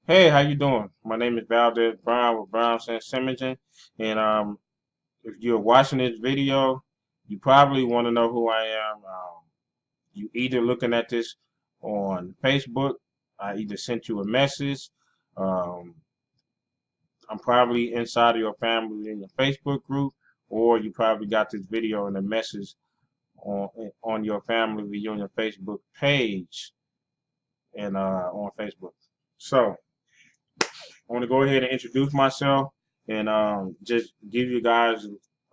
Hey, how you doing? My name is Valdez Brown with Brown Sense Imaging, and if you're watching this video, you probably want to know who I am. You either looking at this on Facebook, I either sent you a message. Um, I'm probably inside of your family in your Facebook group, or you probably got this video and a message on your family reunion Facebook page and on Facebook. So. I want to go ahead and introduce myself and just give you guys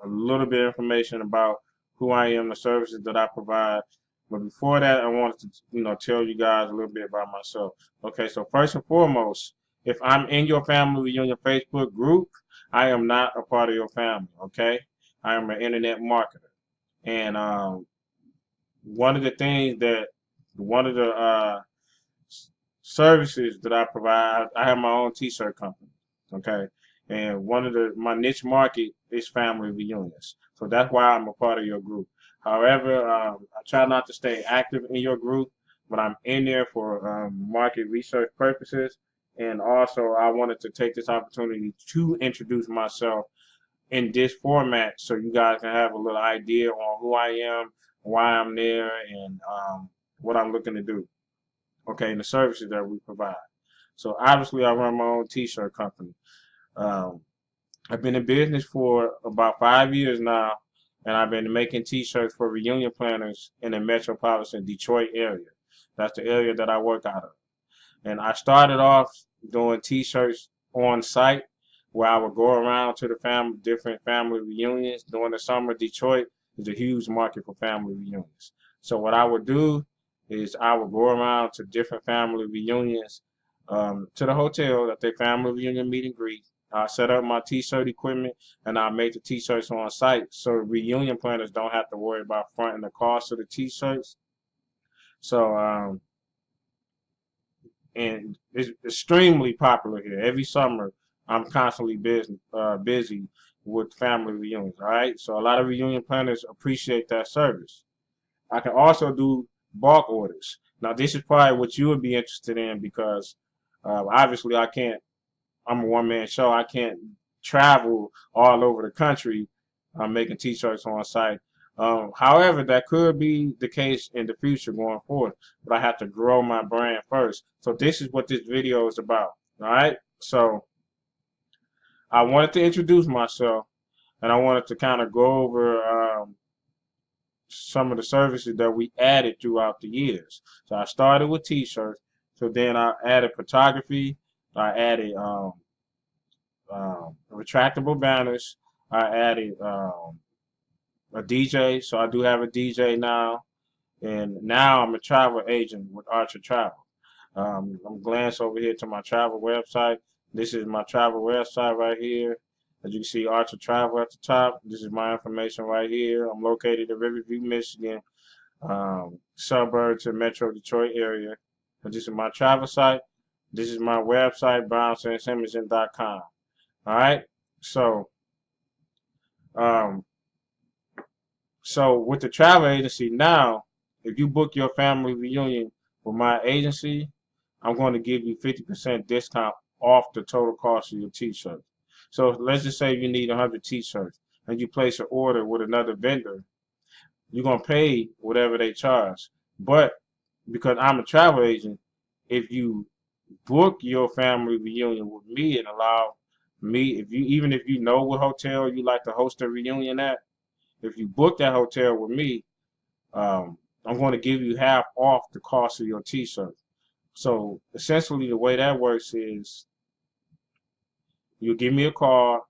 a little bit of information about who I am, the services that I provide. But before that, I wanted to, tell you guys a little bit about myself. Okay, so first and foremost, if I'm in your family reunion Facebook group, I am not a part of your family. Okay, I am an internet marketer, and one of the things that one of the services that I provide, I have my own T-shirt company. Okay, and one of my niche market is family reunions. So that's why I'm a part of your group. However, I try not to stay active in your group, but I'm in there for market research purposes. And also, I wanted to take this opportunity to introduce myself in this format so you guys can have a little idea on who I am, why I'm there, and what I'm looking to do. Okay, and the services that we provide. So obviously, I run my own T-shirt company. Um, I've been in business for about 5 years now, and I've been making T-shirts for reunion planners in the metropolitan Detroit area. That's the area that I work out of. And I started off doing T-shirts on site, where I would go around to the different family reunions. During the summer, Detroit is a huge market for family reunions. So what I would do is I would go around to different family reunions, to the hotel at their family reunion meet and greet. I set up my T-shirt equipment and I make the T-shirts on site, so reunion planners don't have to worry about fronting the cost of the T-shirts. So and it's extremely popular here. Every summer, I'm constantly busy with family reunions. All right, so a lot of reunion planners appreciate that service. I can also do bulk orders. Now, this is probably what you would be interested in because obviously I can't. I'm a one-man show. I can't travel all over the country making T-shirts on site. However, that could be the case in the future going forward, but I have to grow my brand first. So this is what this video is about. All right. So I wanted to introduce myself, and I wanted to kind of go over some of the services that we added throughout the years. So I started with T-shirts. So then I added photography. I added retractable banners. I added a DJ, so I do have a DJ now, and now I'm a travel agent with Archer Travel. I'm glance over here to my travel website. This is my travel website right here. As you can see, Archer Travel at the top. This is my information right here. I'm located in Riverview, Michigan, suburb to Metro Detroit area. And this is my travel site. This is my website, brownsensimaging.com. All right. So, um, so with the travel agency now, if you book your family reunion with my agency, I'm going to give you 50% discount off the total cost of your t-shirt. So let's just say you need 100 t-shirts and you place an order with another vendor, you're going to pay whatever they charge. But because I'm a travel agent, if you book your family reunion with me and allow me, even if you know what hotel you like to host a reunion at, if you book that hotel with me, um, I'm going to give you half off the cost of your t-shirt. So essentially, the way that works is you give me a call,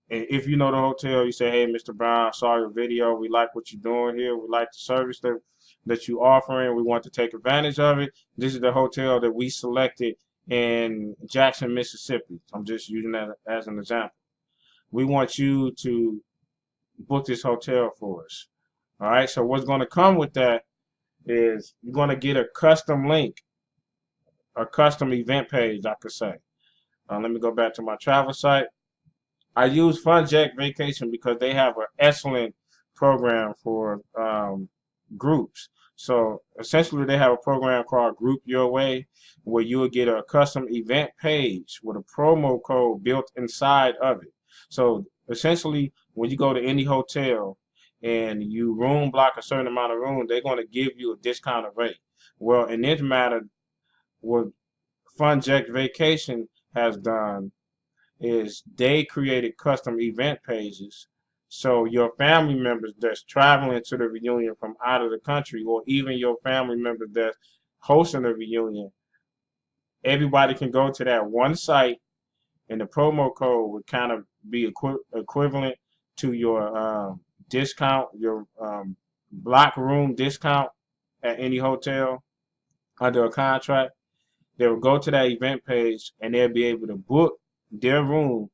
and if you know the hotel, you say, "Hey, Mr. Brown, I saw your video. We like what you're doing here. We like the service that you offering. We want to take advantage of it. This is the hotel that we selected in Jackson, Mississippi. I'm just using that as an example. We want you to book this hotel for us. All right. So what's going to come with that is you're going to get a custom link, a custom event page, I could say. Let me go back to my travel site. I use FunJack Vacation because they have an excellent program for groups. So essentially, they have a program called Group Your Way, where you will get a custom event page with a promo code built inside of it. So essentially, when you go to any hotel and you room block a certain amount of room, they're going to give you a discounted rate. Well, in this matter, what FunJect Vacation has done is they created custom event pages. So your family members that's traveling to the reunion from out of the country, or even your family members that's hosting a reunion, everybody can go to that one site, and the promo code would kind of be equivalent to your discount, your block room discount at any hotel under a contract. They will go to that event page and they'll be able to book their room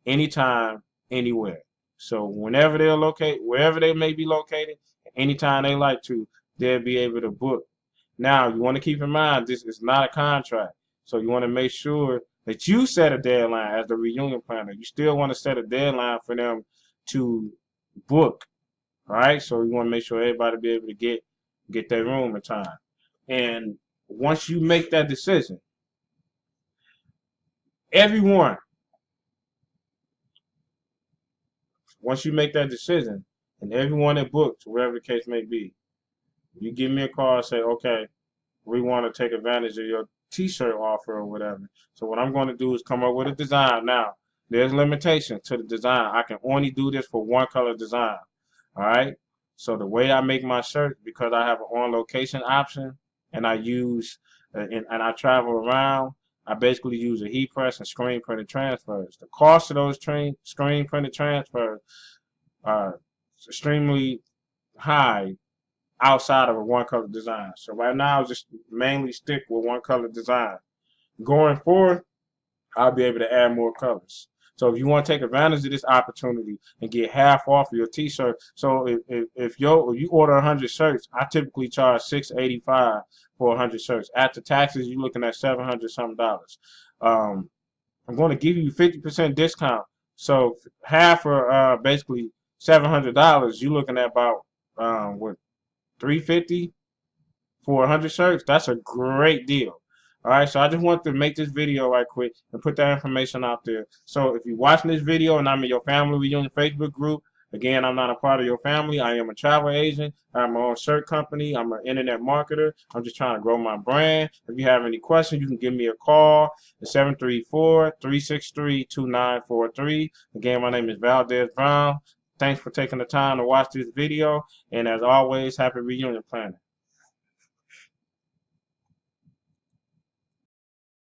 anytime, anywhere. So whenever they're located, wherever they may be located, anytime they like to, they'll be able to book. Now, you want to keep in mind, this is not a contract. So you want to make sure that you set a deadline as the reunion planner. You still want to set a deadline for them to book, all right? So you want to make sure everybody be able to get their room in time. And once you make that decision, everyone, once you make that decision, and everyone that booked, wherever the case may be, you give me a call and say, okay, we want to take advantage of your t-shirt offer or whatever. So what I'm going to do is come up with a design. Now, there's limitations to the design. I can only do this for one color design. All right. So the way I make my shirt, because I have an on location option and I use and I travel around, I basically use a heat press and screen printed transfers. The cost of those screen printed transfers are extremely high outside of a one color design. So right now, I'll just mainly stick with one color design. Going forward, I'll be able to add more colors. So if you want to take advantage of this opportunity and get half off of your t-shirt, so if you order 100 shirts, I typically charge $6.85 for 100 shirts. After taxes, you're looking at $700 something. I'm going to give you 50% discount. So half for basically $700, you're looking at about what, $350 for 100 shirts. That's a great deal. All right, so I just want to make this video right quick and put that information out there. So if you're watching this video and I'm in your family reunion Facebook group, again, I'm not a part of your family. I am a travel agent. I have my own shirt company. I'm an internet marketer. I'm just trying to grow my brand. If you have any questions, you can give me a call at 734-363-2943. Again, my name is Valdez Brown. Thanks for taking the time to watch this video. And as always, happy reunion planning.